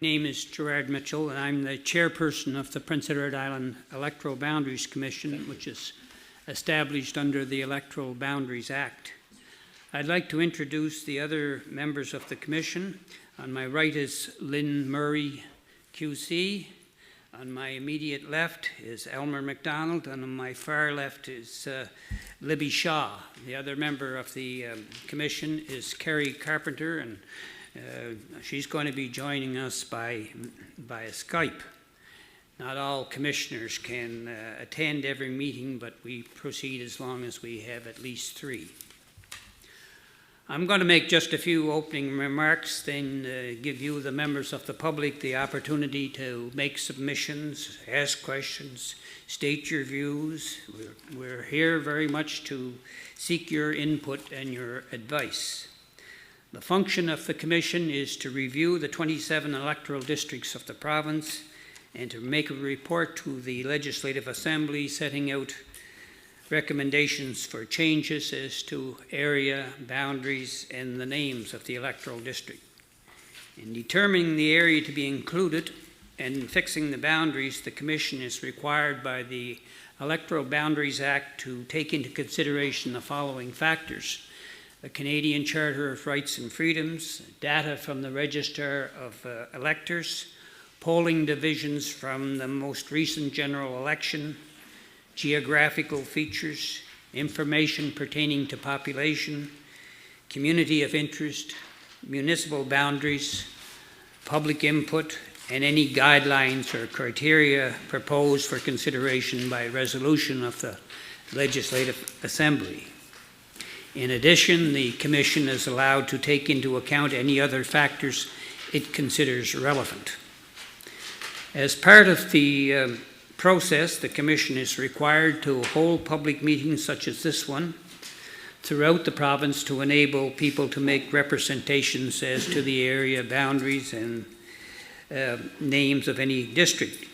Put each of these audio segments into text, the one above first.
My name is Gerard Mitchell, and I'm the chairperson of the Prince Edward Island Electoral Boundaries Commission, which is established under the Electoral Boundaries Act. I'd like to introduce the other members of the commission. On my right is Lynn Murray, QC. On my immediate left is Elmer McDonald, and on my far left is Libby Shaw. The other member of the commission is Kerry Carpenter, and she's going to be joining us by Skype. Not all commissioners can attend every meeting, but we proceed as long as we have at least 3. I'm going to make just a few opening remarks, then give you, the members of the public, the opportunity to make submissions, ask questions, state your views. We're here very much to seek your input and your advice. The function of the Commission is to review the 27 electoral districts of the province and to make a report to the Legislative Assembly setting out recommendations for changes as to area, boundaries, and the names of the electoral district. In determining the area to be included and in fixing the boundaries, the Commission is required by the Electoral Boundaries Act to take into consideration the following factors: the Canadian Charter of Rights and Freedoms, data from the Register of Electors, polling divisions from the most recent general election, geographical features, information pertaining to population, community of interest, municipal boundaries, public input, and any guidelines or criteria proposed for consideration by resolution of the Legislative Assembly. In addition, the Commission is allowed to take into account any other factors it considers relevant. As part of the process, the Commission is required to hold public meetings such as this one throughout the province to enable people to make representations as to the area boundaries and names of any district.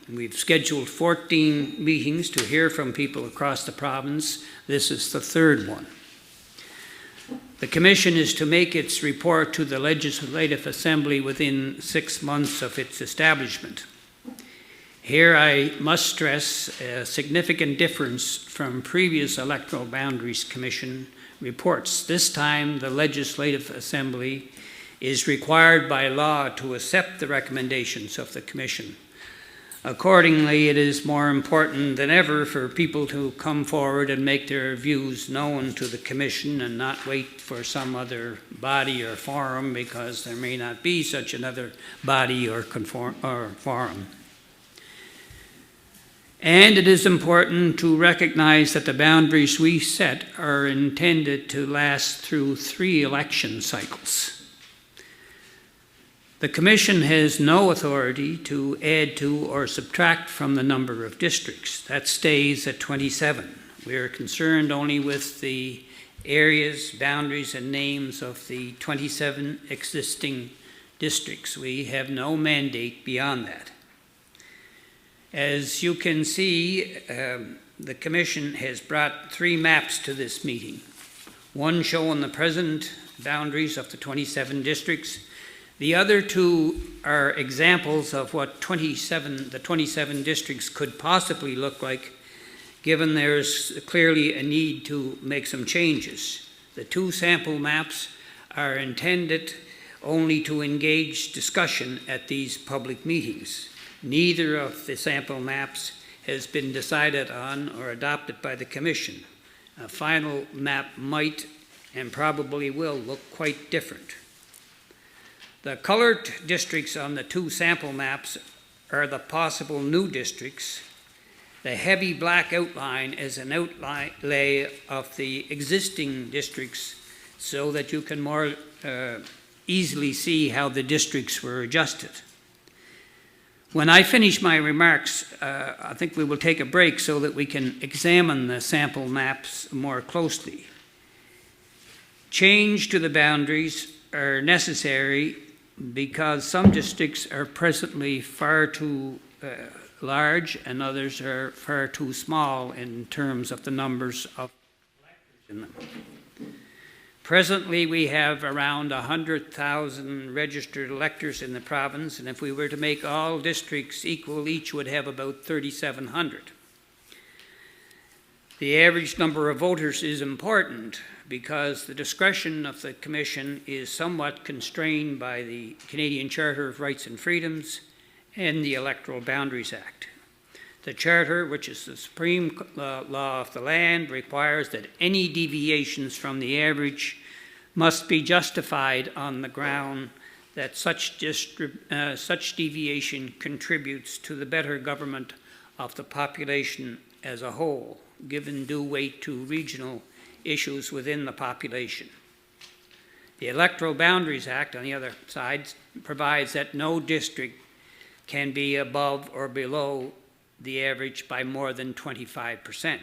We've scheduled 14 meetings to hear from people across the province. This is the 3rd one. The Commission is to make its report to the Legislative Assembly within 6 months of its establishment. Here I must stress a significant difference from previous Electoral Boundaries Commission reports. This time, the Legislative Assembly is required by law to accept the recommendations of the Commission. Accordingly, it is more important than ever for people to come forward and make their views known to the Commission and not wait for some other body or forum, because there may not be such another body or forum. And it is important to recognize that the boundaries we set are intended to last through 3 election cycles. The Commission has no authority to add to or subtract from the number of districts. That stays at 27. We are concerned only with the areas, boundaries, and names of the 27 existing districts. We have no mandate beyond that. As you can see, the Commission has brought 3 maps to this meeting. One showing the present boundaries of the 27 districts. The other 2 are examples of what the 27 districts could possibly look like, given there's clearly a need to make some changes. The 2 sample maps are intended only to engage discussion at these public meetings. Neither of the sample maps has been decided on or adopted by the Commission. A final map might and probably will look quite different. The colored districts on the 2 sample maps are the possible new districts. The heavy black outline is an outlay of the existing districts so that you can more easily see how the districts were adjusted. When I finish my remarks, I think we will take a break so that we can examine the sample maps more closely. Change to the boundaries are necessary because some districts are presently far too large and others are far too small in terms of the numbers of electors in them. Presently, we have around 100,000 registered electors in the province, and if we were to make all districts equal, each would have about 3,700. The average number of voters is important because the discretion of the Commission is somewhat constrained by the Canadian Charter of Rights and Freedoms and the Electoral Boundaries Act. The Charter, which is the supreme law of the land, requires that any deviations from the average must be justified on the ground that such deviation contributes to the better government of the population as a whole, given due weight to regional issues within the population. The Electoral Boundaries Act, on the other side, provides that no district can be above or below the average by more than 25%.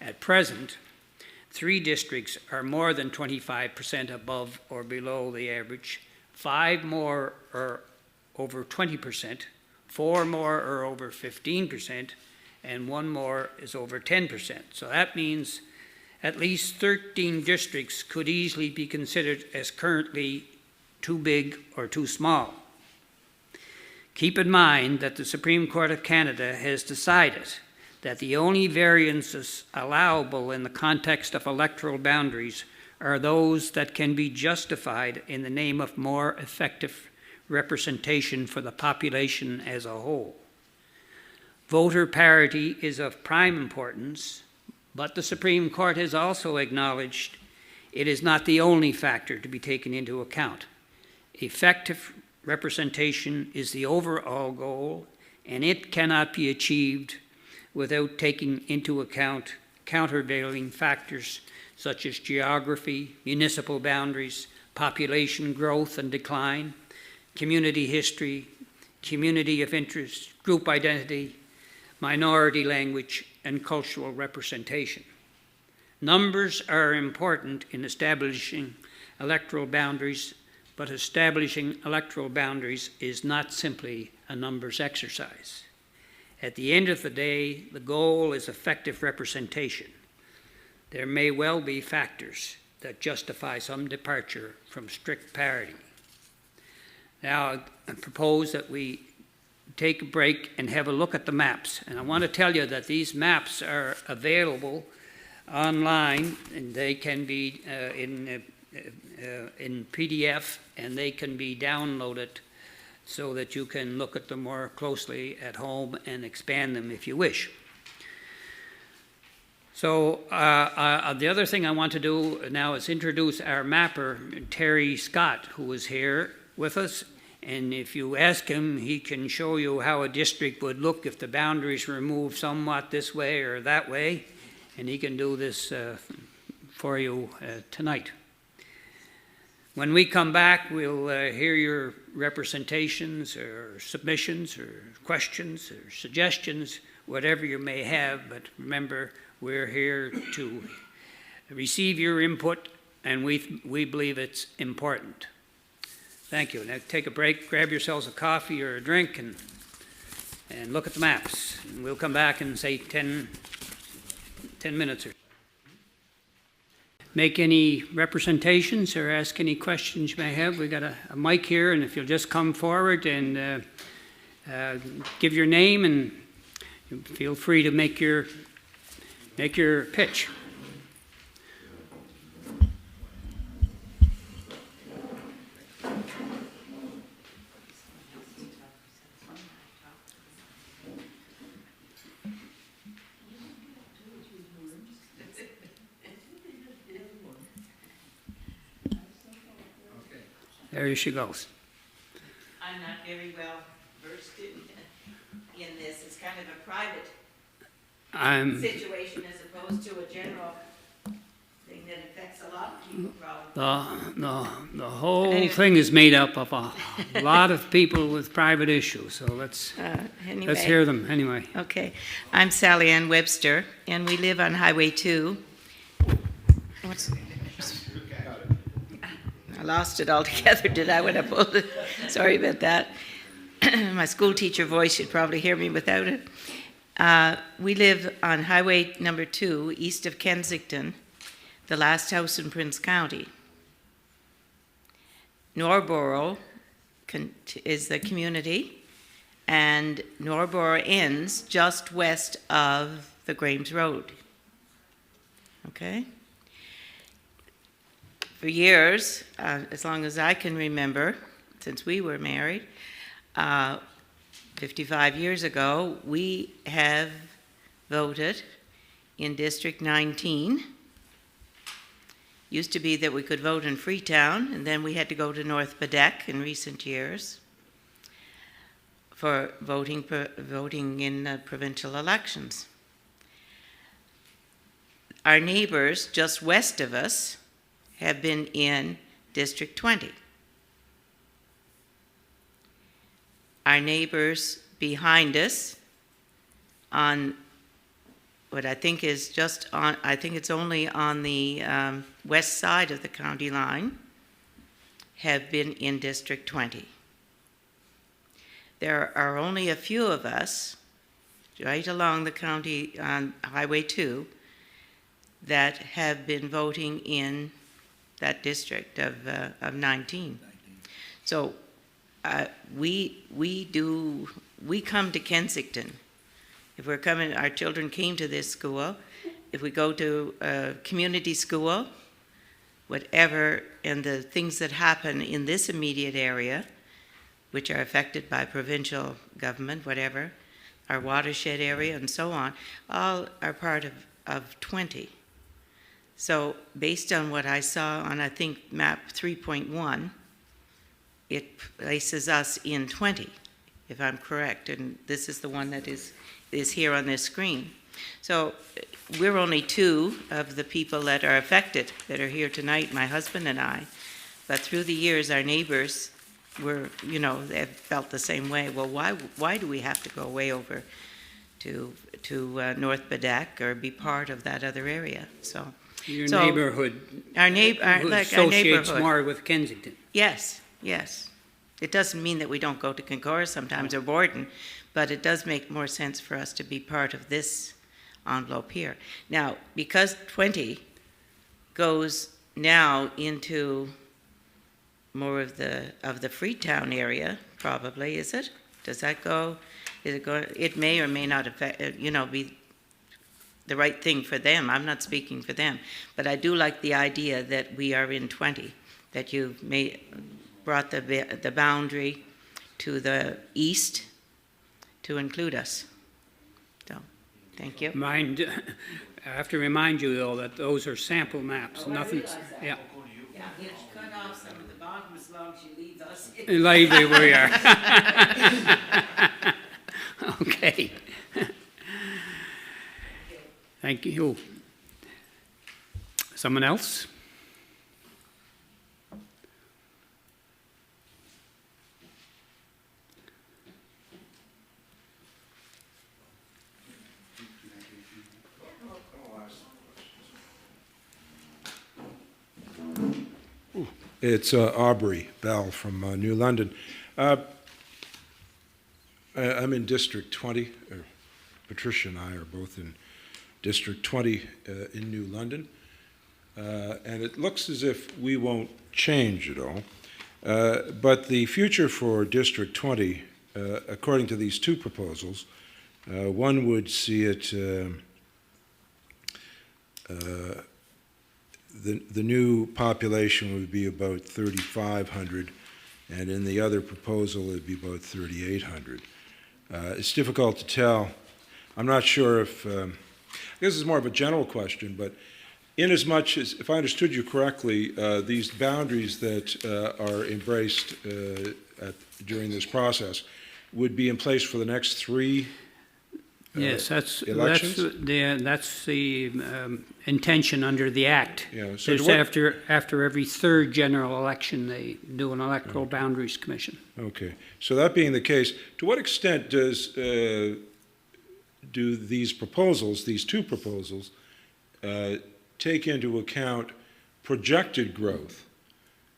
At present, 3 districts are more than 25% above or below the average, 5 more are over 20%, 4 more are over 15%, and 1 more is over 10%. So that means at least 13 districts could easily be considered as currently too big or too small. Keep in mind that the Supreme Court of Canada has decided that the only variances allowable in the context of electoral boundaries are those that can be justified in the name of more effective representation for the population as a whole. Voter parity is of prime importance, but the Supreme Court has also acknowledged it is not the only factor to be taken into account. Effective representation is the overall goal, and it cannot be achieved without taking into account countervailing factors such as geography, municipal boundaries, population growth and decline, community history, community of interest, group identity, minority language, and cultural representation. Numbers are important in establishing electoral boundaries, but establishing electoral boundaries is not simply a numbers exercise. At the end of the day, the goal is effective representation. There may well be factors that justify some departure from strict parity. Now, I propose that we take a break and have a look at the maps. And I want to tell you that these maps are available online, and they can be in PDF, and they can be downloaded so that you can look at them more closely at home and expand them if you wish. So the other thing I want to do now is introduce our mapper, Terry Scott, who is here with us. And if you ask him, he can show you how a district would look if the boundaries were moved somewhat this way or that way. And he can do this for you tonight. When we come back, we'll hear your representations or submissions or questions or suggestions, whatever you may have. But remember, we're here to receive your input, and we believe it's important. Thank you. Now take a break, grab yourselves a coffee or a drink, and look at the maps. And we'll come back in, say, 10 minutes or so. Make any representations or ask any questions you may have. We've got a mic here, and if you'll just come forward and give your name, and feel free to make your pitch. There she goes. I'm not very well versed in this. It's kind of a private situation as opposed to a general thing that affects a lot of people probably. The whole thing is made up of a lot of people with private issues, so let's hear them anyway. Okay. I'm Sally Ann Webster, and we live on Highway 2. I lost it altogether, did I, when I pulled it? Sorry about that. My school teacher voice, you'd probably hear me without it. We live on Highway number 2, east of Kensington, the last house in Prince County. Norborough is the community, and Norborough ends just west of the Grames Road. Okay? For years, as long as I can remember, since we were married, 55 years ago, we have voted in District 19. Used to be that we could vote in Freetown, and then we had to go to North Bedeck in recent years for voting in provincial elections. Our neighbors just west of us have been in District 20. Our neighbors behind us on what I think is just on, I think it's only on the west side of the county line, have been in District 20. There are only a few of us right along the county on Highway 2 that have been voting in that district of 19. So we come to Kensington. If we're coming, our children came to this school. If we go to a community school, whatever, and the things that happen in this immediate area, which are affected by provincial government, whatever, our watershed area and so on, all are part of 20. So based on what I saw on, I think, map 3.1, it places us in 20, if I'm correct, and this is the one that is here on this screen. So we're only two of the people that are affected that are here tonight, my husband and I, but through the years our neighbors were, they've felt the same way. Well, why do we have to go way over to North Bedeck or be part of that other area? So neighborhood our neighborhood associates more with Kensington. Yes. It doesn't mean that we don't go to Concora sometimes or Borden, but it does make more sense for us to be part of this envelope here. Now, because 20 goes now into more of the Freetown area, probably, is it? Does that go? Is it going? It may or may not affect, be the right thing for them. I'm not speaking for them, but I do like the idea that we are in 20, that you brought the boundary to the east to include us. So, thank you. I have to remind you, though, that those are sample maps. Nothing's, yeah. Yeah, you cut off some of the bottom as long as you leave us. Leave it where we are. Okay. Thank you. Someone else? It's Aubrey Bell from New London. I'm in District 20. Patricia and I are both in District 20 in New London. And it looks as if we won't change at all. But the future for District 20, according to these two proposals, one would see it the new population would be about 3,500, and in the other proposal it would be about 3,800. It's difficult to tell. I'm not sure if, this is more of a general question, but inasmuch as, if I understood you correctly, these boundaries that are embraced during this process would be in place for the next three yes, that's the intention under the Act. Yeah, so Just after every third general election, they do an Electoral Boundaries Commission. Okay. So that being the case, to what extent do these proposals, these two proposals, take into account projected growth,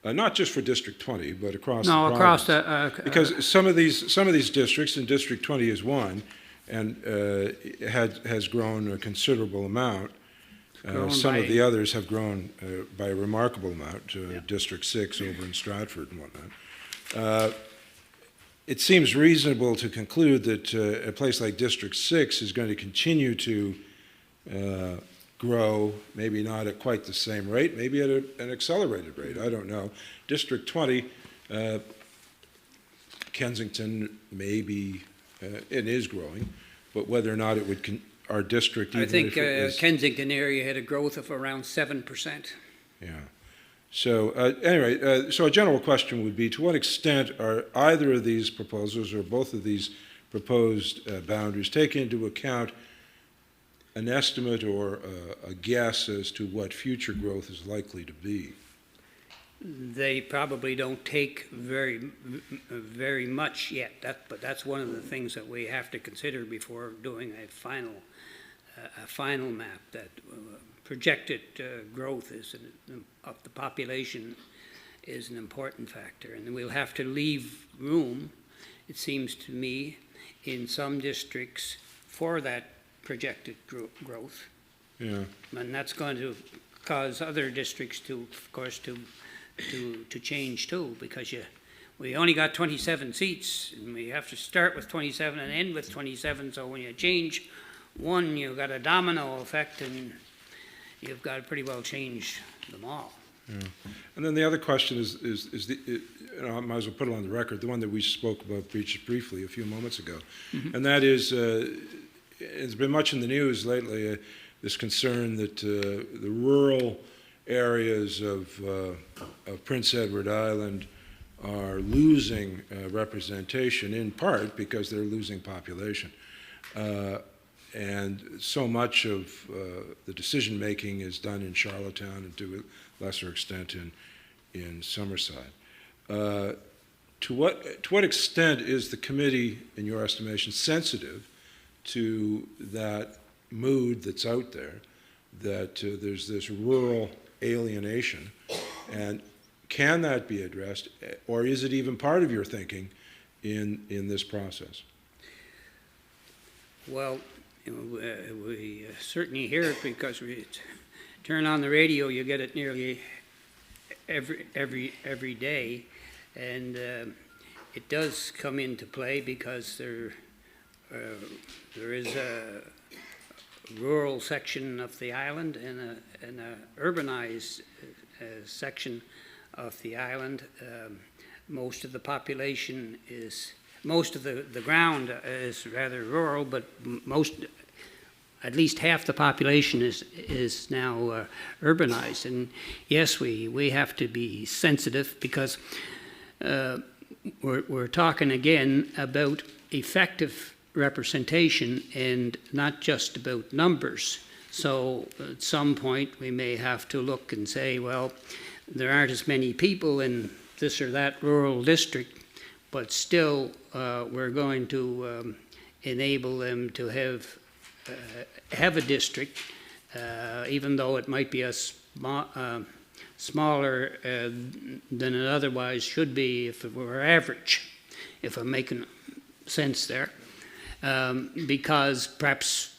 not just for District 20, but across the province? Across the because some of these districts, and District 20 is one, and has grown a considerable amount. Grown Some by- of the others have grown by a remarkable amount, Yeah. District 6 over in Stratford and whatnot. It seems reasonable to conclude that a place like District 6 is going to continue to grow, maybe not at quite the same rate, maybe at an accelerated rate, I don't know. District 20, Kensington, maybe, it is growing, but whether or not it would, our district, I even think if it was... Kensington area had a growth of around 7%. Yeah. So anyway, so a general question would be, to what extent are either of these proposals or both of these proposed boundaries take into account an estimate or a guess as to what future growth is likely to be? They probably don't take very much yet, but that's one of the things that we have to consider before doing a final map. That projected growth of the population is an important factor, and we'll have to leave room, it seems to me, in some districts for that projected growth. Yeah. And that's going to cause other districts to, of course, to change too, because we only got 27 seats, and we have to start with 27 and end with 27, so when you change one, you've got a domino effect, and you've got to pretty well change them all. Yeah. And then the other question is I might as well put it on the record, the one that we spoke about briefly a few moments ago, and that is, it's been much in the news lately, this concern that the rural areas of Prince Edward Island are losing representation, in part because they're losing population. And so much of the decision-making is done in Charlottetown and to a lesser extent in Summerside. To what extent is the committee, in your estimation, sensitive to that mood that's out there, that there's this rural alienation, and can that be addressed, or is it even part of your thinking in this process? Well, we certainly hear it, because we turn on the radio, you get it nearly every day, and it does come into play because there is a rural section of the island and a urbanized section of the island. Most of the population most of the ground is rather rural, but at least half the population is now urbanized. And yes, we have to be sensitive, because we're talking again about effective representation and not just about numbers. So at some point we may have to look and say, well, there aren't as many people in this or that rural district, but still we're going to enable them to have a district, even though it might be a smaller than it otherwise should be if it were average, if I'm making sense there. Because perhaps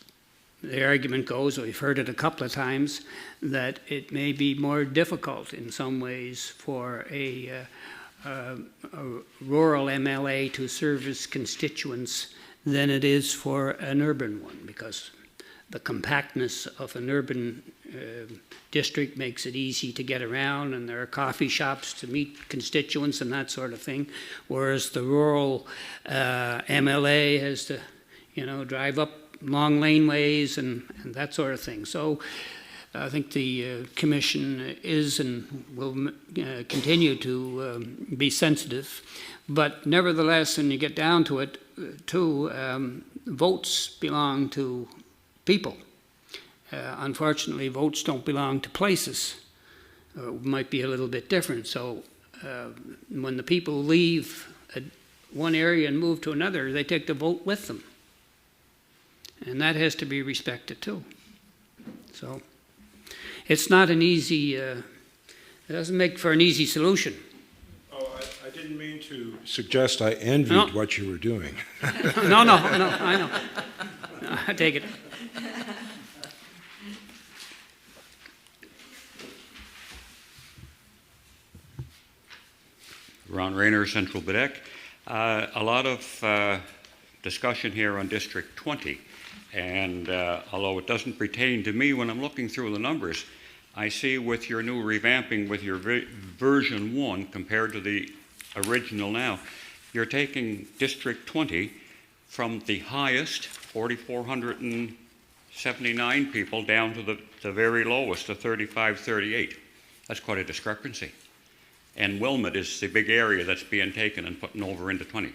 the argument goes, we've heard it a couple of times, that it may be more difficult in some ways for a rural MLA to service constituents than it is for an urban one, because the compactness of an urban district makes it easy to get around, and there are coffee shops to meet constituents and that sort of thing, whereas the rural MLA has to, drive up long laneways and that sort of thing. So I think the Commission is and will continue to be sensitive, but nevertheless, when you get down to it, too, votes belong to people. Unfortunately, votes don't belong to places. It might be a little bit different. So when the people leave one area and move to another, they take the vote with them. And that has to be respected too. So it's not an easy, it doesn't make for an easy solution. Oh, I didn't mean to suggest I envied what you were doing. No, I know. I take it. Ron Rayner, Central Badek. A lot of discussion here on District 20, and although it doesn't pertain to me, when I'm looking through the numbers, I see with your new revamping, with your version 1 compared to the original now, you're taking District 20 from the highest, 4,479 people, down to the very lowest, the 3,538. That's quite a discrepancy. And Wilmot is the big area that's being taken and putting over into 20.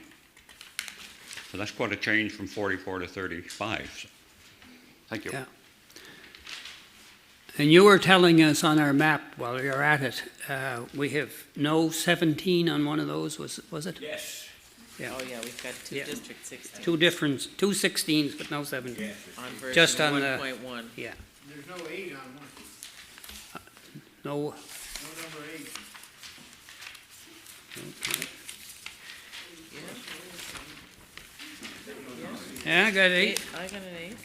So that's quite a change from 44 to 35. So, thank you. Yeah. And you were telling us on our map while you're at it, we have no 17 on one of those, was it? Yes. Yeah. Oh, yeah, we've got two Yeah. District 16 Two 16s, but no 17. on Just version on the- 1.1. Yeah. There's no 8 on one, No. no number 8. Yeah, I got 8. I got an 8.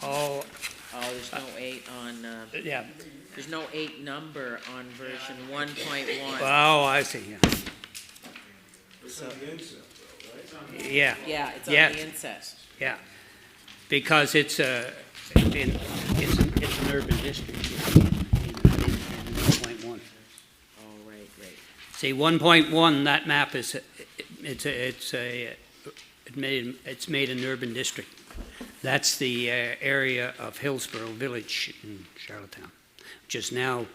Oh, Oh, there's no 8 on, yeah. there's no 8 number on version 1.1. Oh, I see, yeah. So, Yeah, yeah, it's on Yeah. the inset. yeah. Because it's an urban district. In 1.1. Oh, right. See, 1.1, that map is, it's made an urban district. That's the area of Hillsborough Village in Charlottetown, which is now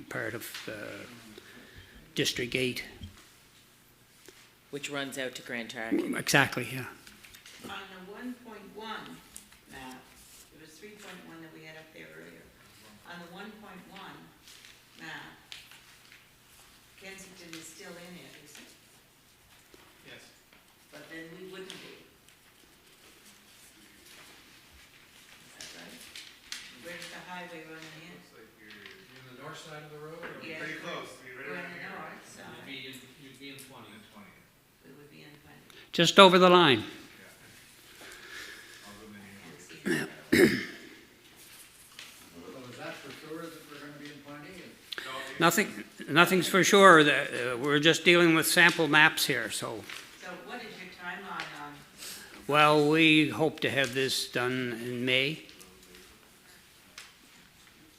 part of District 8. Which runs out to Grand Target. Exactly, yeah. On the 1.1 map, it was 3.1 that we had up there earlier. On the 1.1 map, Kensington is still in it, is it? Yes. But then we wouldn't be. Is that right? Where's the highway running in? Looks like you're in the north side of the road? Or Yeah. pretty close. We're on the north side. You'd be in 20. We would be in 20. Just over the line. So is that for sure that we're gonna be in 20? Nothing's for sure. We're just dealing with sample maps here, so. So what is your timeline on? Well, we hope to have this done in May.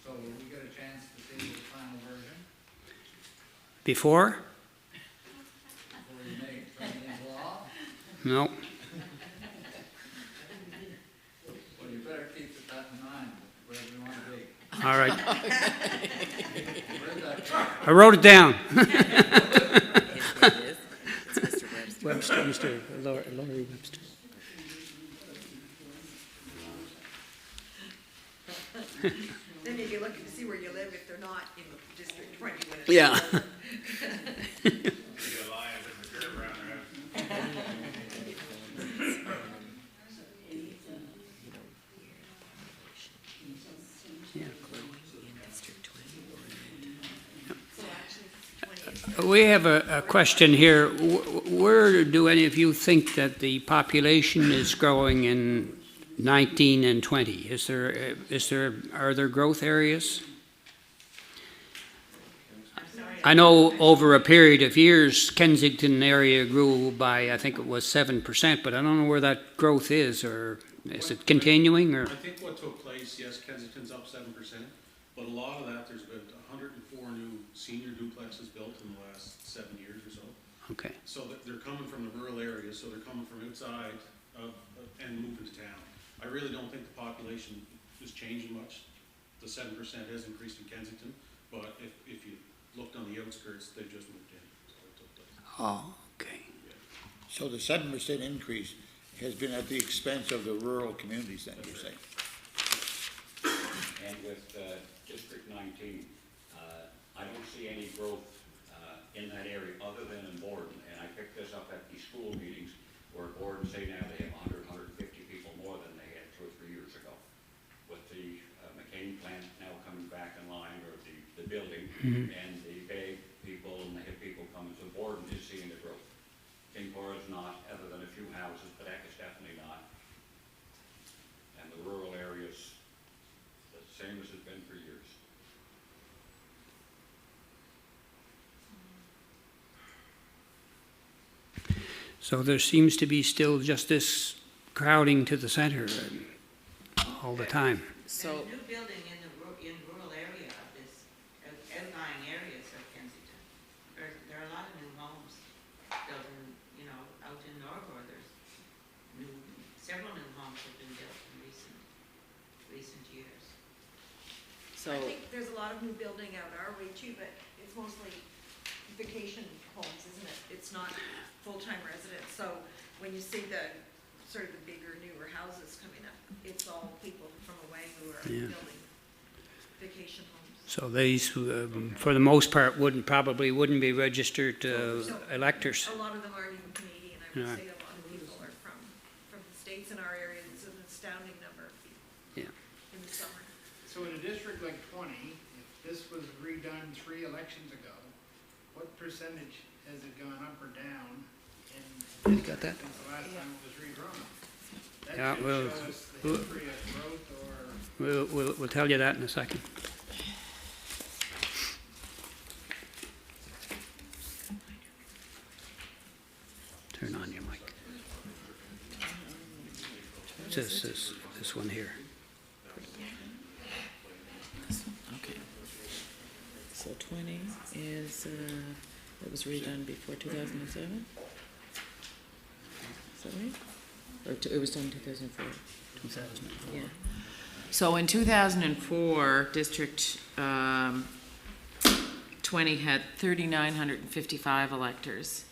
So will we get a chance to see the final version Before? before we make it into law? No. Well, you better keep that in mind, wherever you want to be. All right. Where's that? I wrote it down. His name is, it's Mr. Webster. Mr. Laurie Webster. Then if you're looking to see where you live, if they're not in District 20. when it's Yeah. over. We have a question here. Where do any of you think that the population is growing in 19 and 20? Are there growth areas? I know over a period of years, Kensington area grew by, I think it was 7%, but I don't know where that growth is, or is it continuing, or? I think what took place, yes, Kensington's up 7%, but a lot of that, there's been 104 new senior duplexes built in the last 7 years or so. Okay. So that they're coming from the rural areas, so they're coming from outside and moving to town. I really don't think the population is changing much. The 7% has increased in Kensington, but if you looked on the outskirts, they've just moved in. So it took place. Oh, okay. So the 7% increase has been at the expense of the rural communities, then, you're saying? And with District 19, I don't see any growth in that area other than in Borden. And I picked this up at the school meetings where Borden say now they have 100, 150 people more than they had 2 or 3 years ago. With the McCain plant now coming back in line, or the building, and the Bay people and the hip people coming, so Borden is seeing the growth. Kincor is not, other than a few houses, but that is definitely not. And the rural areas So there seems to be still just this crowding to the center all the time. There's So, a new building in the rural area of this, outlying areas of Kensington. There are a lot of new homes built in, out in Norwood. There's several new homes have been built in recent years. so, I think there's a lot of new building out our way too, but it's mostly vacation homes, isn't it? It's not full-time residents, so when you see the, sort of the bigger, newer houses coming up, it's all people from away who are Yeah. building vacation homes. So these, for the most part, probably wouldn't be registered electors. A lot of them aren't even Canadian, I Yeah. would say a lot of people are from the States in our area. It's an astounding number of people Yeah. in the summer. So in a district like 20, if this was redone 3 elections ago, what percentage has it gone up or down in You got that? since the last time it was redrawn? That Yeah, should well, show us the history of growth or We'll tell you that in a second. Turn on your mic. It's this one here. okay. So 20 is, it was redone before 2007? Is that right? Or it was done in 2004? 2004. Yeah. So in 2004, District 20 had 3,955 electors.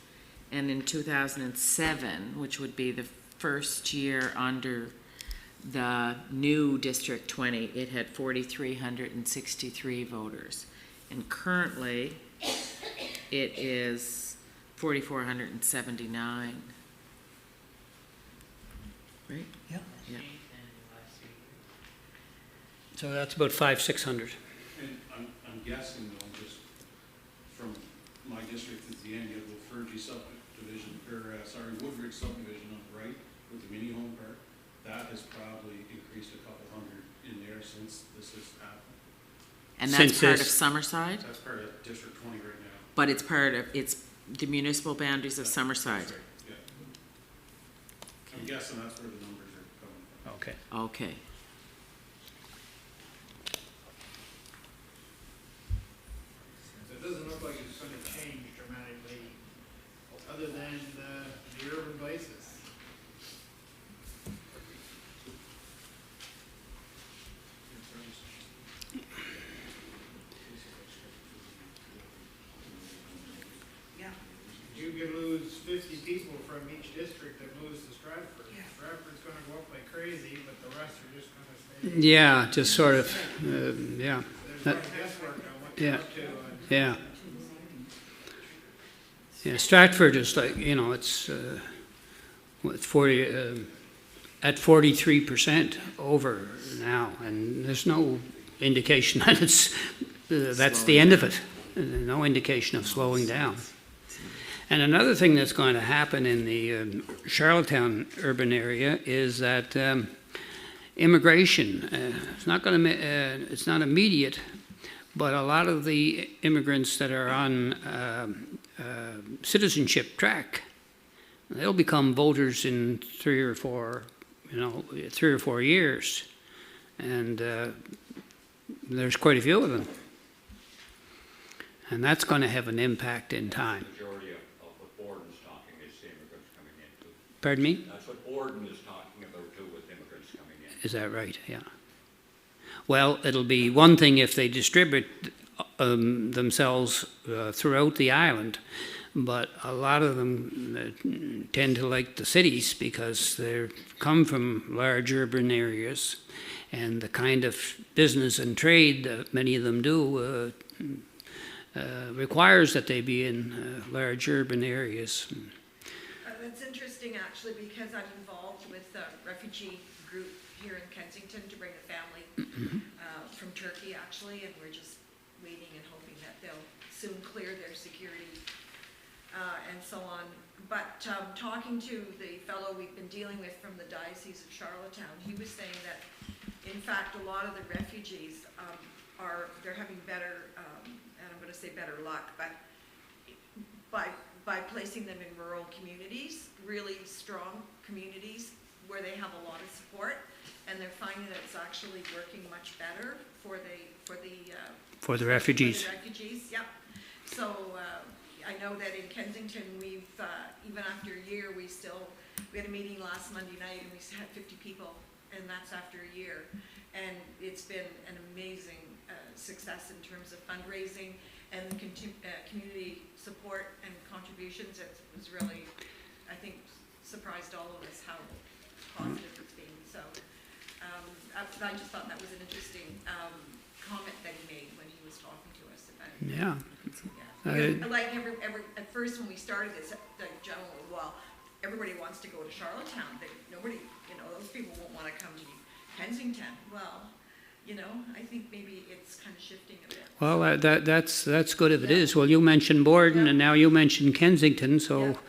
And in 2007, which would be the first year under the new District 20, it had 4,363 voters. And currently, it is 4,479. Right? Yeah. Yeah. So that's about 500-600. And I'm guessing though, just from my district at the end, you have the Fergie subdivision, Woodridge subdivision on the right with the mini home park. That has probably increased a couple hundred in there since this has happened. And that's Since part of this- Summerside, That's part of District 20 right now. but it's part of, it's the municipal boundaries of Summerside. That's right, yeah. I'm guessing that's where the numbers are coming from. Okay. Okay. it doesn't look like it's gonna change dramatically, other than the urban places. Yeah. You could lose 50 people from each district that moves to Stratford. Yeah. Stratford's gonna go up like crazy, but the rest are just gonna stay. Yeah, just sort of, yeah, There's a lot of guesswork on what Yeah. you're up to. yeah. Yeah, Stratford is like, it's 40, at 43% over now, and there's no indication that that's the end of it. No indication of slowing down. And another thing that's going to happen in the Charlottetown urban area is that immigration, it's not immediate, but a lot of the immigrants that are on citizenship track, they'll become voters in 3 or 4 years, and there's quite a few of them, and that's going to have an impact in time. Majority of what Borden's talking is the immigrants coming in too. Pardon me? That's what Borden is talking about too, with immigrants coming in. Is that right? Yeah. Well, it'll be one thing if they distribute themselves throughout the island, but a lot of them tend to like the cities because they come from large urban areas, and the kind of business and trade that many of them do requires that they be in large urban areas. That's interesting, actually, because I'm involved with a refugee group here in Kensington to bring a family from Turkey, actually, and we're just waiting and hoping that they'll soon clear their security and so on. But talking to the fellow we've been dealing with from the Diocese of Charlottetown, he was saying that, in fact, a lot of the refugees they're having better, and I'm going to say better luck, but by by placing them in rural communities, really strong communities where they have a lot of support, and they're finding that it's actually working much better for the refugees. For the refugees, yep. So I know that in Kensington, we've, even after a year, we had a meeting last Monday night and we had 50 people, and that's after a year. And it's been an amazing success in terms of fundraising and community support and contributions. It was really, I think, surprised all of us how positive it's been. So I just thought that was an interesting comment that he made when he was talking to us about it. Yeah. Because, like at first when we started this, the general, well, everybody wants to go to Charlottetown. Nobody, those people won't want to come to Kensington. Well, I think maybe it's kind of shifting a bit. Well, that's good if it is. Well, you mentioned Borden, and now you mentioned Kensington, so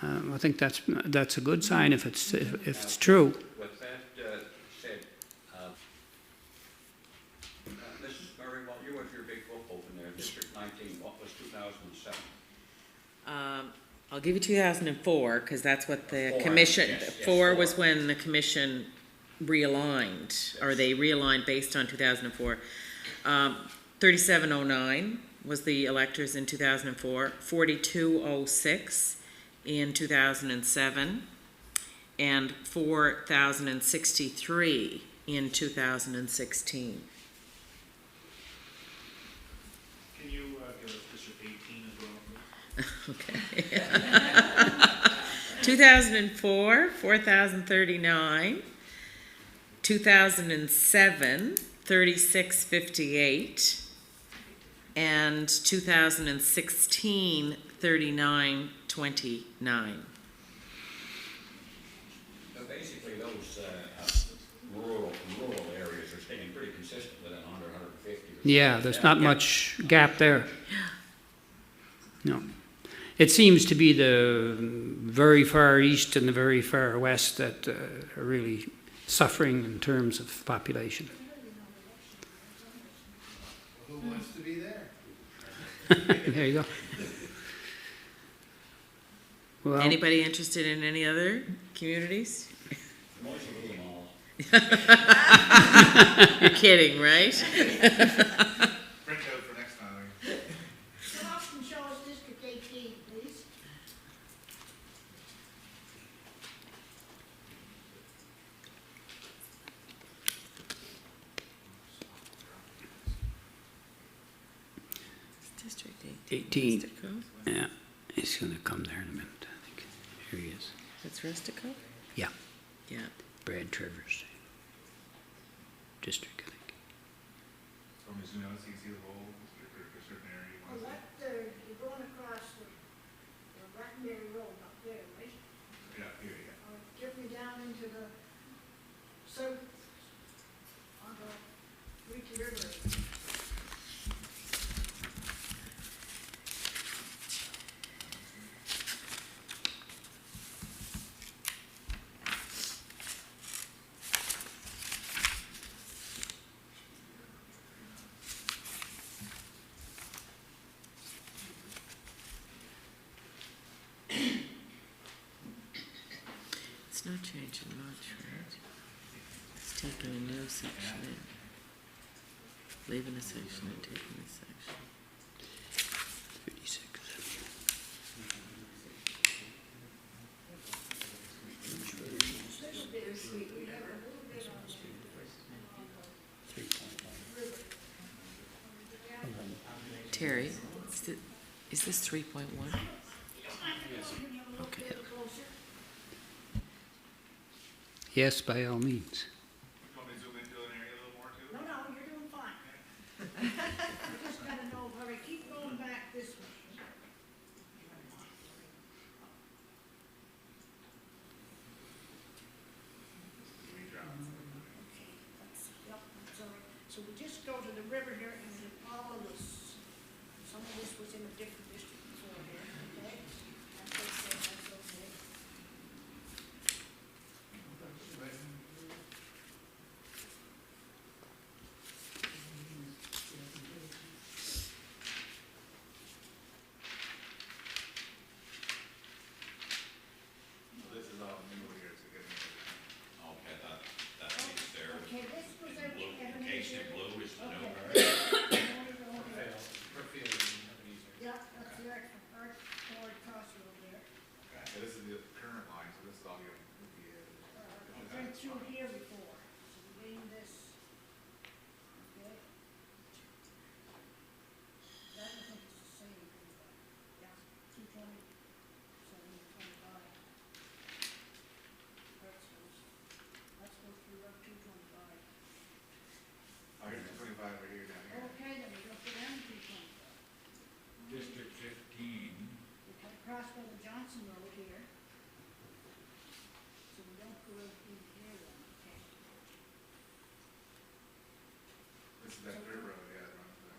I think that's a good sign if it's true. With that said, Mrs. Murray, while you have your big book open there, District 19, what was 2007? I'll give you 2004, because that's what the 4, commission, yes, 4 4. was when the commission realigned, or they realigned based on 2004. 3709 was the electors in 2004, 4206 in 2007, and 4,063 in 2016. Can you give us District 18 as well, please? Okay. 2004, 4,039. 2007, 3658. And 2016, 3929. So basically, those rural areas are staying pretty consistent within 100, 150. Yeah, there's not much gap there. No. It seems to be the very far east and the very far west that are really suffering in terms of population. Who wants to be there? There you go. Well, Anybody interested in any other communities? Most of them all. You're kidding, right? Print out for next time. Come up and show us District 18, please. District 18. Rustico? Yeah, he's going to come there in a minute, I think. Here he is. That's Rustico? Yeah, Yeah. Brad Trevor's district, I think. So I'm assuming you see the whole district or a certain area. Oh, you're going across the Rattenberry Road up there, right? Yeah, here you go. Get me down into the south, on the Reach River. It's not changing much, right? It's taking a new section in. Leaving a section and taking a section. 36. Terry, is this 3.1? Okay. Yes, by all means. You want me to zoom into an area a little more too? No, you're doing fine. I just gotta know where I keep going back this way. Yep, that's all right. So we just go to the river here and then all of this, some of this was in a different district before here, okay? That's okay, that's okay.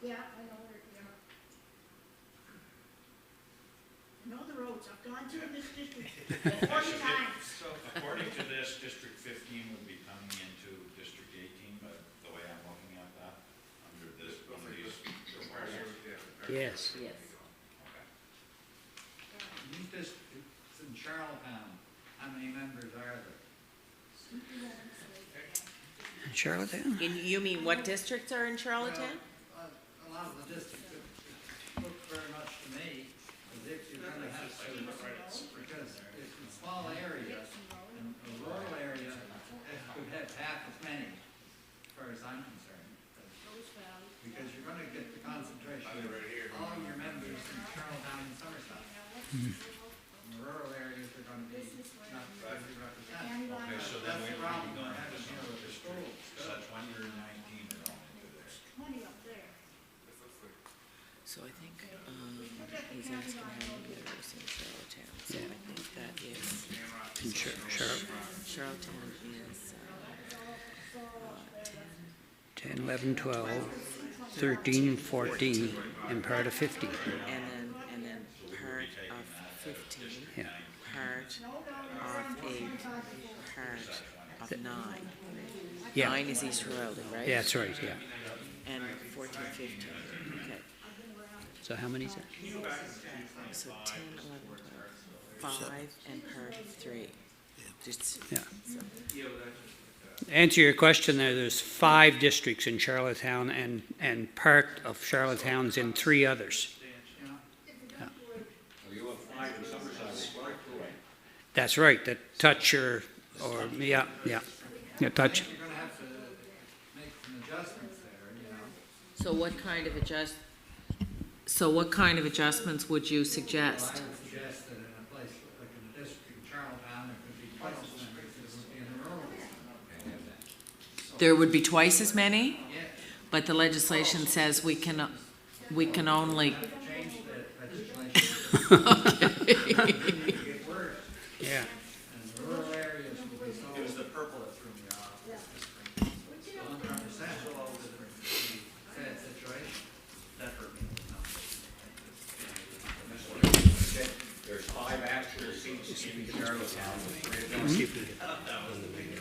Yeah, I know where, yeah. I know the roads, I've gone through this district 40 times. So according to this, District 15 would be coming into District 18, but the way I'm looking at that, under this, under these requirements. Yes. Yes. Okay. These districts in Charlottetown, how many members are there? Charlottetown? You mean what districts are in Charlottetown? Well, a lot of the districts look very much to me as if you're gonna have to, because it's a small area, and a rural area could have half as many, as far as I'm concerned. Because you're gonna get the concentration of all your members in Charlottetown and Somerset. And the rural areas are gonna be not very represented. Okay, so then That's we the would problem be we're going having to here with the schools. So that's 119 are going into there. 20 up there. So I think, he's asking how many members in Charlottetown, so I think that is, Charlottetown is, 10, 11, 12, 13, 14, and part of 50. and then part of 15, Yeah. part of 8, part of 9. Yeah. 9 is East Royalton, right? Yeah, that's right, yeah. And 14, 15, okay. So how many is that? So 10, 11, 12, 5 and part of 3. Just, Yeah. so, Answer your question there's 5 districts in Charlottetown and part of Charlottetown's in 3 others. So you have 5 in Summerside as well, correct? That's right, that touch or yeah, touch. You're gonna have to make some adjustments there, you know. so what kind of adjustments would you I suggest? would suggest that in a place like in the district in Charlottetown, there could be twice as many as there would be in the rural. There would be twice as many, Yeah, but the legislation says we can only, change the legislation. Get worse, Yeah. and the rural areas will be so. It was the purple that threw me off. 100% below the sad situation. That hurt me. There's 5 actual seats in Charlottetown, with 3 of them.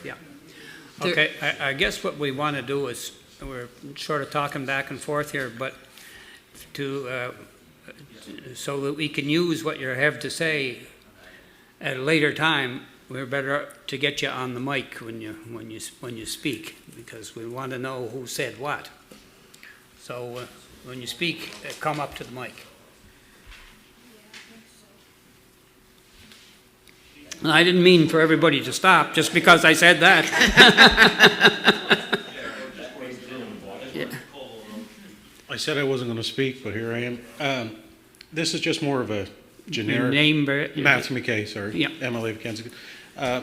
Yeah. Okay, I guess what we want to do is, we're sort of talking back and forth here, but so that we can use what you have to say at a later time, we're better to get you on the mic when you speak, because we want to know who said what. So when you speak, come up to the mic. And I didn't mean for everybody to stop just because I said that. Yeah. I said I wasn't going to speak, but here I am. This is just more of a generic. Name, Matthew McKay, sorry. Yeah. MLA of Kensington.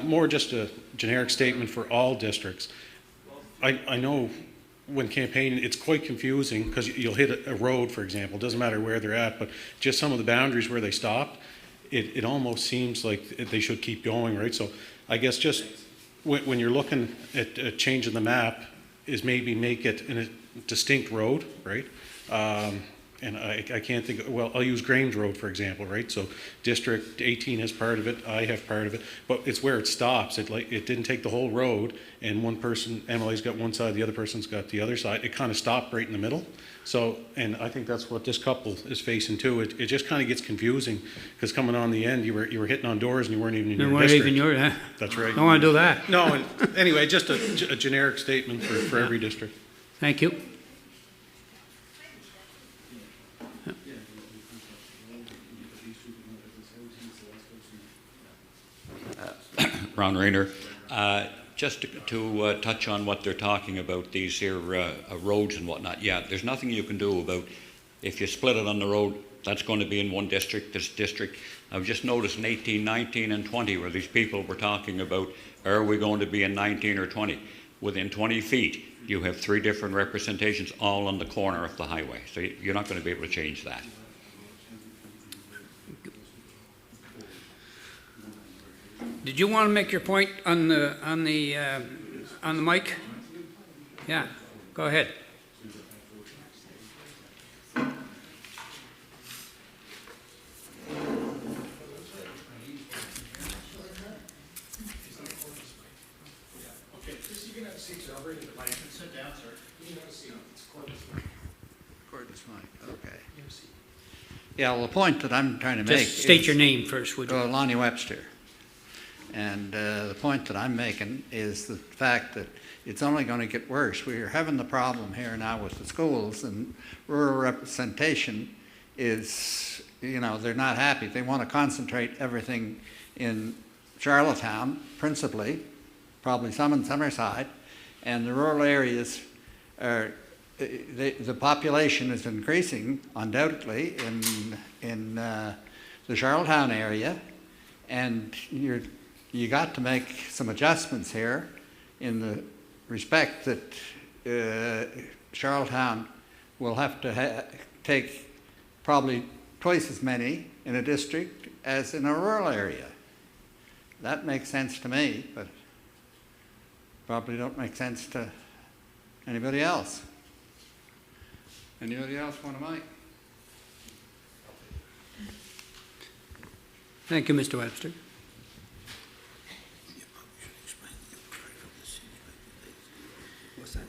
More just a generic statement for all districts. I know when campaigning, it's quite confusing because you'll hit a road, for example. It doesn't matter where they're at, but just some of the boundaries where they stop, it almost seems like they should keep going, right? So I guess just when you're looking at changing the map, is maybe make it in a distinct road, right? And I can't think of, well, I'll use Grange Road, for example, right? So District 18 has part of it, I have part of it, but it's where it stops. It didn't take the whole road, and one person, Emily's got one side, the other person's got the other side. It kind of stopped right in the middle. So, and I think that's what this couple is facing too. It just kind of gets confusing, because coming on the end, you were hitting on doors and you weren't even in your district. Even your, That's right. don't want to do that. No, and anyway, just a generic statement for every district. Thank you. Ron Rayner. Just to touch on what they're talking about, these here roads and whatnot. Yeah, there's nothing you can do about if you split it on the road, that's going to be in one district, this district. I've just noticed in 18, 19, and 20 where these people were talking about, are we going to be in 19 or 20? Within 20 feet, you have 3 different representations all on the corner of the highway. So you're not going to be able to change that. Did you want to make your point on the mic? Yeah, go ahead. Sit down, sir. Cordless mic, okay. Yeah, well, the point that I'm trying to make Just state is- your name first, would you? Lonnie Webster. And the point that I'm making is the fact that it's only going to get worse. We're having the problem here now with the schools, and rural representation is, you know, they're not happy. They want to concentrate everything in Charlottetown, principally, probably some in Summerside, and the rural areas are, the population is increasing undoubtedly in the Charlottetown area, and you got to make some adjustments here in the respect that Charlottetown will have to take probably twice as many in a district as in a rural area. That makes sense to me, but probably don't make sense to anybody else. Anybody else want to mic? Thank you, Mr. Webster. What's that?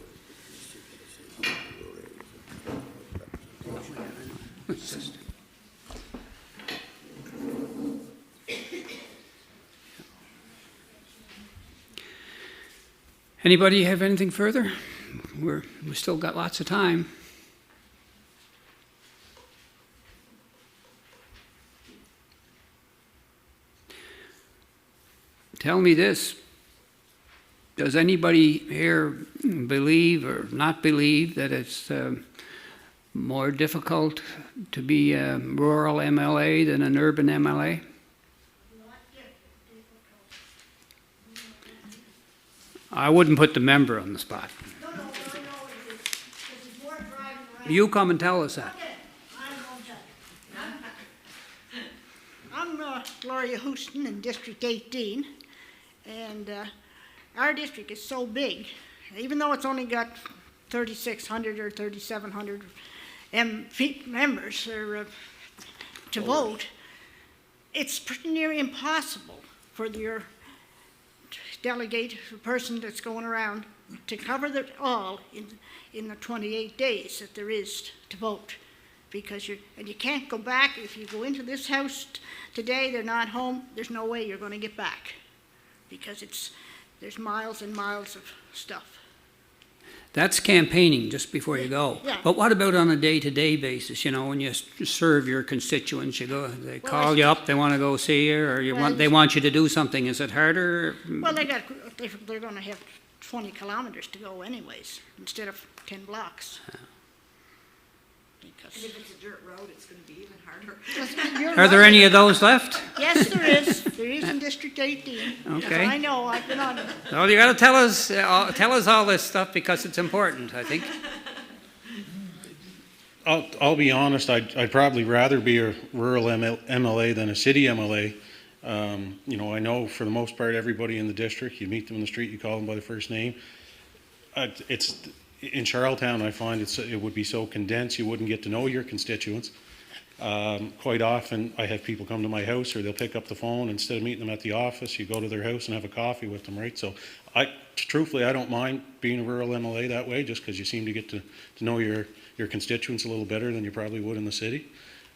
Anybody have anything further? We still got lots of time. Tell me this. Does anybody here believe or not believe that it's more difficult to be a rural MLA than an urban MLA? I wouldn't put the member on the spot. No, it is, because it's more driving around. You come and tell us that. Okay, I'm going to tell you. I'm Gloria Houston in District 18, and our district is so big, even though it's only got 3,600 or 3,700 members to vote, it's pretty near impossible for your delegate, the person that's going around, to cover it all in the 28 days that there is to vote. Because you can't go back. If you go into this house today, they're not home, there's no way you're going to get back. Because there's miles and miles of stuff. That's campaigning just before you go. Yeah. But what about on a day-to-day basis? You know, when you serve your constituents, they call you up, they want to go see you, or they want you to do something. Is it harder? Well, they're going to have 20 kilometers to go anyways, instead of 10 blocks. And if it's a dirt road, it's going to be even harder. You're Are there right. any of those left? Yes, there is. There is in District 18. Okay. I know, I've been on it. Well, you got to tell us all this stuff because it's important, I think. I'll be honest, I'd probably rather be a rural MLA than a city MLA. You know, I know for the most part, everybody in the district, you meet them in the street, you call them by the first name. In Charlottetown, I find it would be so condensed, you wouldn't get to know your constituents. Quite often, I have people come to my house, or they'll pick up the phone. Instead of meeting them at the office, you go to their house and have a coffee with them, right? So, truthfully, I don't mind being a rural MLA that way, just because you seem to get to know your constituents a little better than you probably would in the city.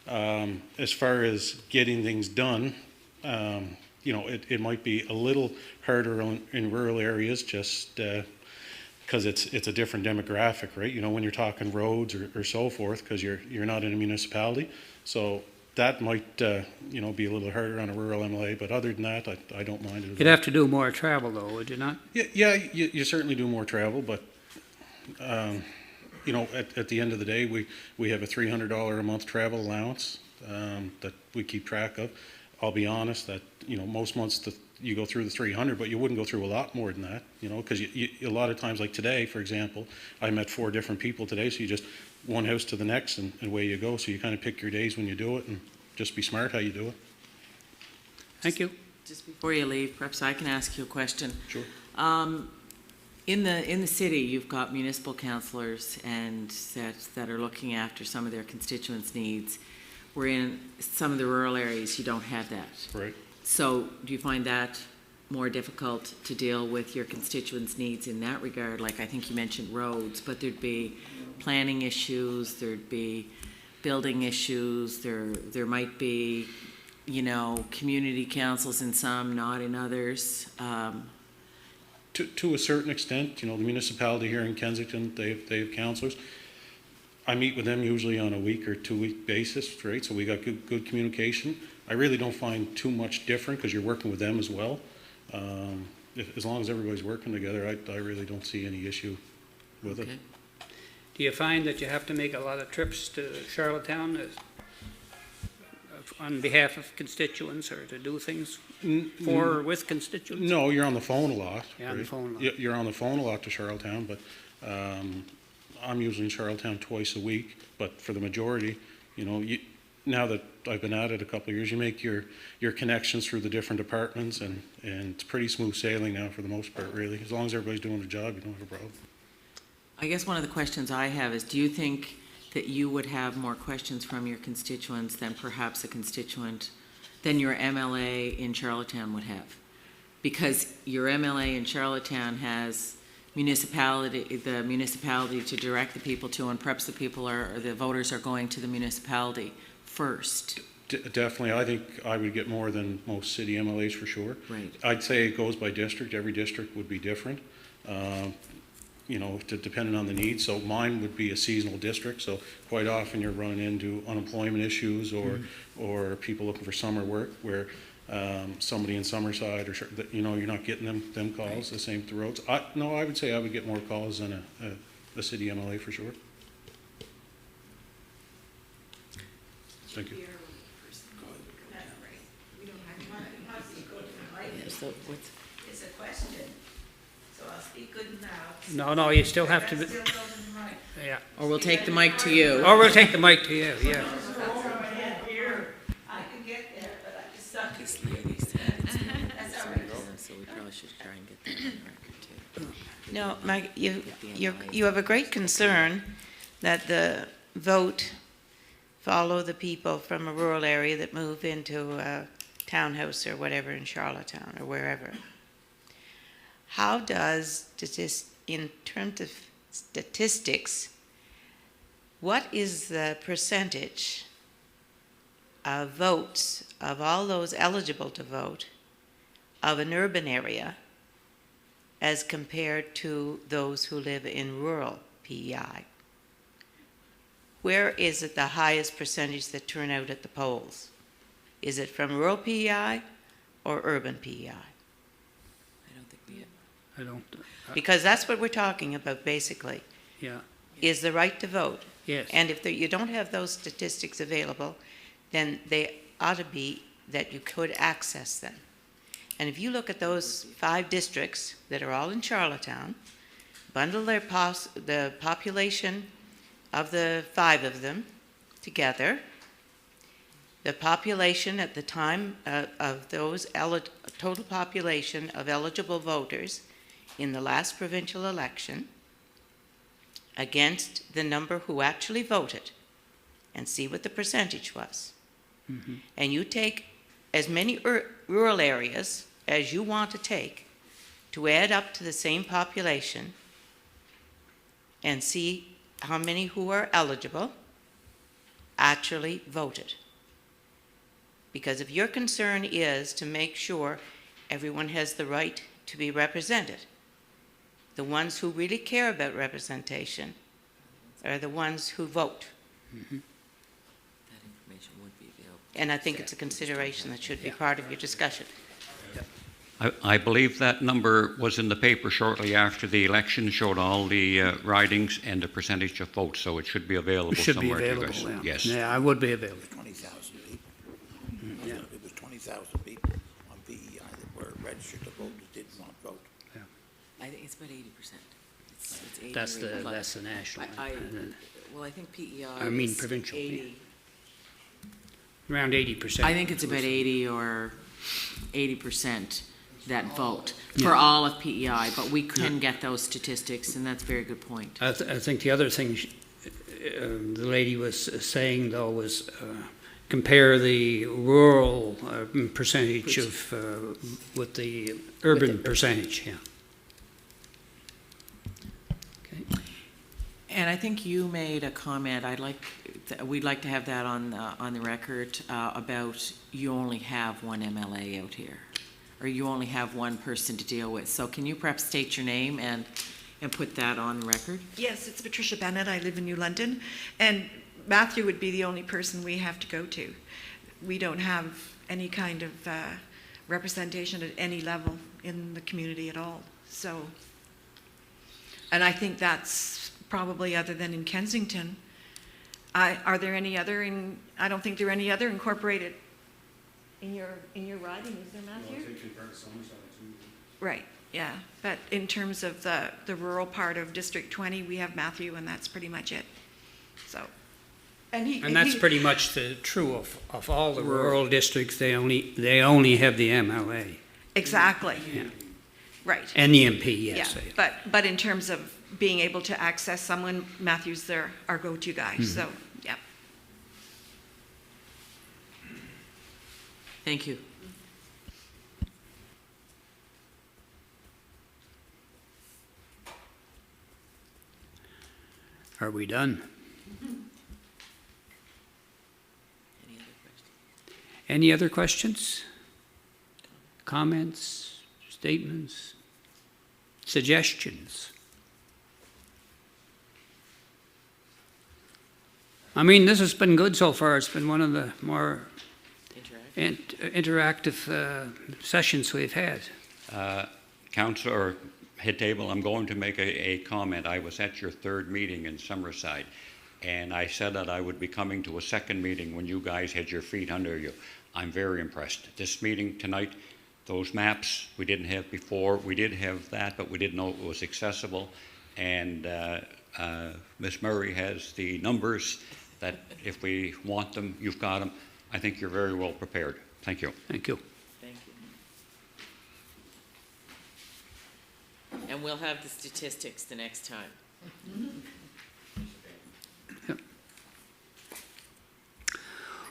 As far as getting things done, you know, it might be a little harder in rural areas, just because it's a different demographic, right? You know, when you're talking roads or so forth, because you're not in a municipality. So that might, you know, be a little harder on a rural MLA, but other than that, I don't mind it. You'd have to do more travel, though, would you not? Yeah, you certainly do more travel, but, you know, at the end of the day, we have a $300 a month travel allowance that we keep track of. I'll be honest that, you know, most months you go through the 300, but you wouldn't go through a lot more than that, you know, because a lot of times, like today, for example, I met 4 different people today, so you just one house to the next and away you go. So you kind of pick your days when you do it and just be smart how you do it. Thank you. Just before you leave, perhaps I can ask you a question. Sure. In the city, you've got municipal councillors and that are looking after some of their constituents' needs. Where in some of the rural areas, you don't have that. Right. So do you find that more difficult to deal with your constituents' needs in that regard? Like, I think you mentioned roads, but there'd be planning issues, there'd be building issues, there might be, you know, community councils in some, not in others. To a certain extent, you know, the municipality here in Kensington, they have councilors. I meet with them usually on a week or 2 week basis, right? So we got good communication. I really don't find too much different because you're working with them as well. As long as everybody's working together, I really don't see any issue with it. Okay. Do you find that you have to make a lot of trips to Charlottetown on behalf of constituents or to do things for or with constituents? No, you're on the phone a lot. Yeah, on the right? phone a lot. You're on the phone a lot to Charlottetown, but I'm usually in Charlottetown twice a week. But for the majority, you know, now that I've been at it a couple of years, you make your connections through the different departments, and it's pretty smooth sailing now for the most part, really. As long as everybody's doing their job, you don't have a problem. I guess one of the questions I have is, do you think that you would have more questions from your constituents than perhaps than your MLA in Charlottetown would have? Because your MLA in Charlottetown has the municipality to direct the people to, and perhaps the voters are going to the municipality first. Definitely, I think I would get more than most city MLAs for sure. Right. I'd say it goes by district. Every district would be different, you know, depending on the needs. So mine would be a seasonal district, so quite often you're running into unemployment issues or people looking for summer work where somebody in Summerside or, you know, you're not getting them calls. Right. The same with the roads. No, I would say I would get more calls than a city MLA for sure. Thank you. So what's, It's a question, so I'll speak good and loud. No, you still have to, yeah. or we'll take the mic to you. Or we'll take the mic to you, yeah. I can get there, but I just suck. These ladies, That's all right. so we probably should try and get that on the record too. No, Mike, you have a great concern that the vote follow the people from a rural area that move into a townhouse or whatever in Charlottetown or wherever. How does, in terms of statistics, what is the percentage of votes of all those eligible to vote of an urban area as compared to those who live in rural PEI? Where is it the highest percentage that turn out at the polls? Is it from rural PEI or urban PEI? I don't think we have. I don't, Because that's what we're talking about basically, yeah, is the right to vote. yes. And if you don't have those statistics available, then they ought to be that you could access them. And if you look at those 5 districts that are all in Charlottetown, bundle the population of the 5 of them together, the population at the time of those total population of eligible voters in the last provincial election against the number who actually voted, and see what the percentage was. Mhm. And you take as many rural areas as you want to take to add up to the same population and see how many who are eligible actually voted. Because if your concern is to make sure everyone has the right to be represented, the ones who really care about representation are the ones who vote. Mhm. That information would be available. And I think it's a consideration that should be part of your discussion. I believe that number was in the paper shortly after the election, showed all the ridings and the percentage of votes, so it should be available It should be somewhere to you available, guys. yeah. Yes. Yeah, I would be available. 20,000 people. Yeah. It was 20,000 people on PEI that were registered to vote that did not vote. I think it's about 80%. It's 80 That's or plus. that's the national. Well, I think PEI I mean is provincial, yeah. 80. Around 80%. I think it's about 80 or 80% that vote for all of PEI, but we can get those statistics, and that's a very good point. I think the other thing the lady was saying, though, was compare the rural percentage of, with the urban percentage, yeah. Okay. And I think you made a comment, we'd like to have that on the record, about you only have one MLA out here, or you only have one person to deal with. So can you perhaps state your name and put that on record? Yes, it's Patricia Bennett. I live in New London. And Matthew would be the only person we have to go to. We don't have any kind of representation at any level in the community at all. So, and I think that's probably, other than in Kensington. Are there any other I don't think there are any other incorporated in your riding, is there, Matthew? Well, it takes you part of Somerset too. Right, yeah. But in terms of the rural part of District 20, we have Matthew, and that's pretty much it. So, And that's pretty much true of all the rural districts. They only have the MLA. Exactly. Yeah. Right. And the MP, yes. Yeah. But in terms of being able to access someone, Matthew's our go-to guy. Mm-hmm. So, yeah. Thank you. Are we done? Any other questions? Comments? Statements? Suggestions? I mean, this has been good so far. It's been one of the more interactive sessions we've had. Councillor Hittable, I'm going to make a comment. I was at your third meeting in Summerside, and I said that I would be coming to a second meeting when you guys had your feet under you. I'm very impressed. This meeting tonight, those maps we didn't have before. We did have that, but we didn't know it was accessible. And Ms. Murray has the numbers that if we want them, you've got them. I think you're very well prepared. Thank you. Thank you. Thank you. And we'll have the statistics the next time. Yep.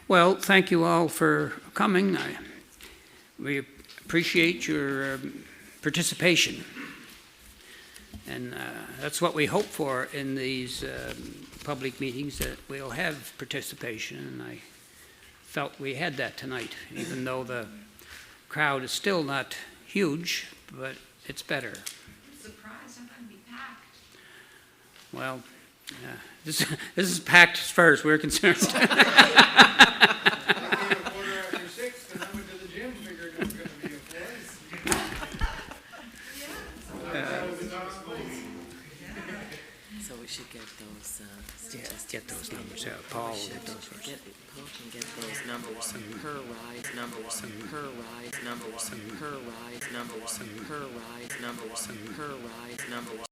Well, thank you all for coming. We appreciate your participation. And that's what we hope for in these public meetings, that we'll have participation. And I felt we had that tonight, even though the crowd is still not huge, but it's better. I'm surprised I'm going to be packed. Well, this is packed as far as we're concerned. So we should get those statistics. Get those numbers out. Paul will get those first. Paul can get those numbers per rise, numbers per rise, numbers per rise, numbers per rise, numbers per rise, numbers